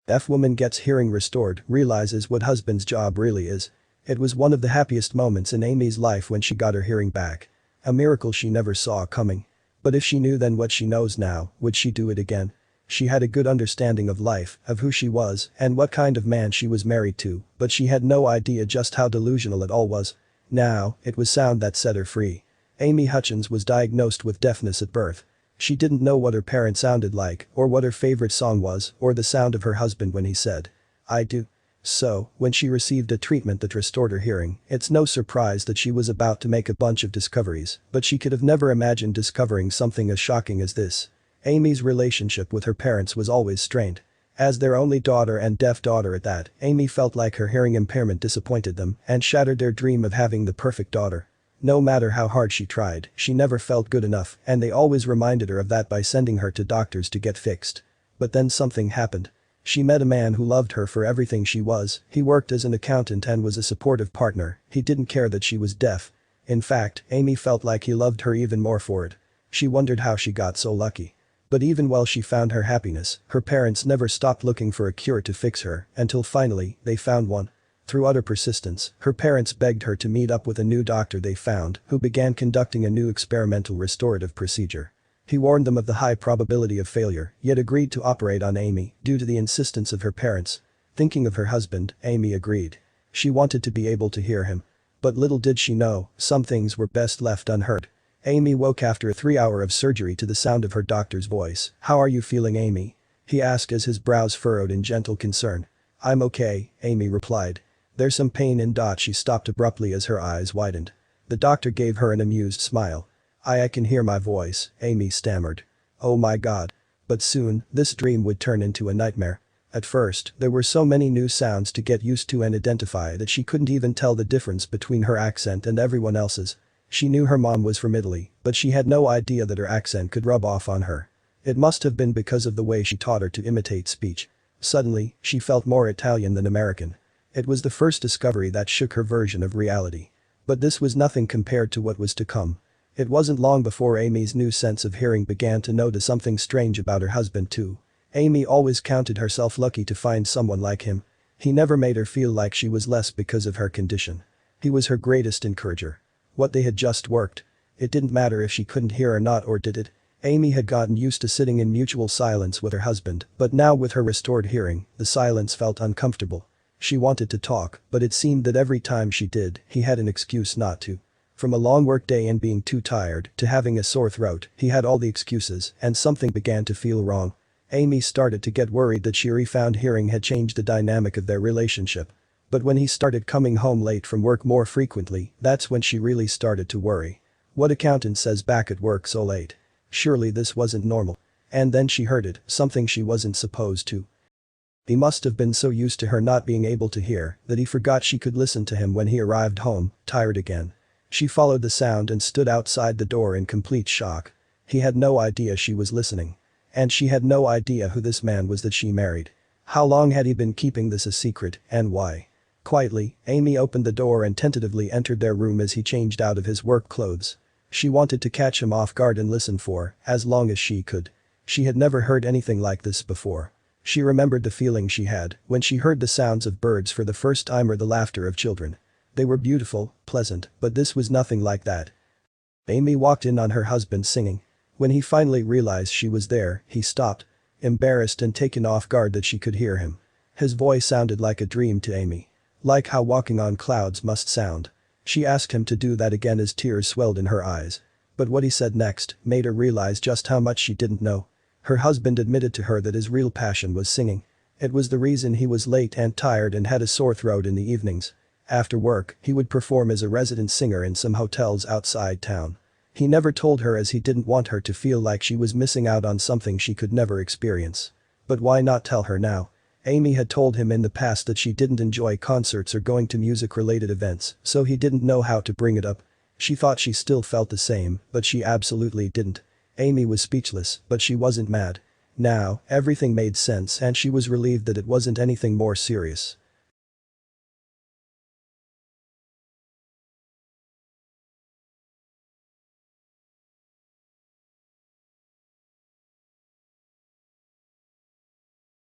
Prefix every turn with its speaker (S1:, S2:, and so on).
S1: F woman gets hearing restored, realizes what husband's job really is. It was one of the happiest moments in Amy's life when she got her hearing back. A miracle she never saw coming. But if she knew then what she knows now, would she do it again? She had a good understanding of life, of who she was, and what kind of man she was married to, but she had no idea just how delusional it all was. Now, it was sound that set her free. Amy Hutchins was diagnosed with deafness at birth. She didn't know what her parents sounded like, or what her favorite song was, or the sound of her husband when he said, "I do." So, when she received a treatment that restored her hearing, it's no surprise that she was about to make a bunch of discoveries, but she could have never imagined discovering something as shocking as this. Amy's relationship with her parents was always strained. As their only daughter and deaf daughter at that, Amy felt like her hearing impairment disappointed them and shattered their dream of having the perfect daughter. No matter how hard she tried, she never felt good enough, and they always reminded her of that by sending her to doctors to get fixed. But then something happened. She met a man who loved her for everything she was. He worked as an accountant and was a supportive partner. He didn't care that she was deaf. In fact, Amy felt like he loved her even more for it. She wondered how she got so lucky. But even while she found her happiness, her parents never stopped looking for a cure to fix her, until finally, they found one. Through utter persistence, her parents begged her to meet up with a new doctor they found, who began conducting a new experimental restorative procedure. He warned them of the high probability of failure, yet agreed to operate on Amy, due to the insistence of her parents. Thinking of her husband, Amy agreed. She wanted to be able to hear him. But little did she know, some things were best left unheard. Amy woke after a 3-hour of surgery to the sound of her doctor's voice. "How are you feeling, Amy?" he asked as his brows furrowed in gentle concern. "I'm okay," Amy replied. "There's some pain in." She stopped abruptly as her eyes widened. The doctor gave her an amused smile. I can hear my voice," Amy stammered. "Oh my god." But soon, this dream would turn into a nightmare. At first, there were so many new sounds to get used to and identify that she couldn't even tell the difference between her accent and everyone else's. She knew her mom was from Italy, but she had no idea that her accent could rub off on her. It must have been because of the way she taught her to imitate speech. Suddenly, she felt more Italian than American. It was the first discovery that shook her version of reality. But this was nothing compared to what was to come. It wasn't long before Amy's new sense of hearing began to notice something strange about her husband too. Amy always counted herself lucky to find someone like him. He never made her feel like she was less because of her condition. He was her greatest encourager. What they had just worked. It didn't matter if she couldn't hear or not, or did it? Amy had gotten used to sitting in mutual silence with her husband, but now with her restored hearing, the silence felt uncomfortable. She wanted to talk, but it seemed that every time she did, he had an excuse not to. From a long work day and being too tired to having a sore throat, he had all the excuses, and something began to feel wrong. Amy started to get worried that she refound hearing had changed the dynamic of their relationship. But when he started coming home late from work more frequently, that's when she really started to worry. What accountant says back at work so late? Surely this wasn't normal. And then she heard it, something she wasn't supposed to. He must have been so used to her not being able to hear that he forgot she could listen to him when he arrived home, tired again. She followed the sound and stood outside the door in complete shock. He had no idea she was listening. And she had no idea who this man was that she married. How long had he been keeping this a secret, and why? Quietly, Amy opened the door and tentatively entered their room as he changed out of his work clothes. She wanted to catch him off guard and listen for as long as she could. She had never heard anything like this before. She remembered the feeling she had when she heard the sounds of birds for the first time or the laughter of children. They were beautiful, pleasant, but this was nothing like that. Amy walked in on her husband singing. When he finally realized she was there, he stopped, embarrassed and taken off guard that she could hear him. His voice sounded like a dream to Amy. Like how walking on clouds must sound. She asked him to do that again as tears swelled in her eyes. But what he said next made her realize just how much she didn't know. Her husband admitted to her that his real passion was singing. It was the reason he was late and tired and had a sore throat in the evenings. After work, he would perform as a resident singer in some hotels outside town. He never told her as he didn't want her to feel like she was missing out on something she could never experience. But why not tell her now? Amy had told him in the past that she didn't enjoy concerts or going to music-related events, so he didn't know how to bring it up. She thought she still felt the same, but she absolutely didn't. Amy was speechless, but she wasn't mad. Now, everything made sense and she was relieved that it wasn't anything more serious.